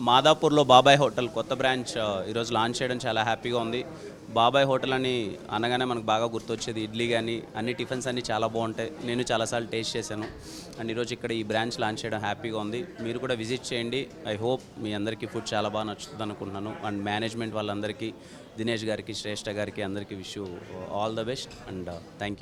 మాదాపూర్లో బాబాయ్ హోటల్ కొత్త బ్రాంచ్ ఈరోజు లాంచ్ చేయడం చాలా హ్యాపీగా ఉంది. బాబాయ్ హోటల్ అని అనగానే మనకు బాగా గుర్తొచ్చేది ఇడ్లీ కానీ అన్ని టిఫిన్స్ అన్నీ చాలా బాగుంటాయి. నేను చాలాసార్లు టేస్ట్ చేశాను. అండ్ ఈరోజు ఇక్కడ ఈ బ్రాంచ్ లాంచ్ చేయడం హ్యాపీగా ఉంది. మీరు కూడా విజిట్ చేయండి. ఐ హోప్ మీ అందరికీ ఫుడ్ చాలా బాగా నచ్చుతుంది అనుకుంటున్నాను. అండ్ మేనేజ్మెంట్ వాళ్ళందరికీ, దినేష్ గారికి, శ్రేష్ఠ గారికి అందరికీ wish you all the best and thank you.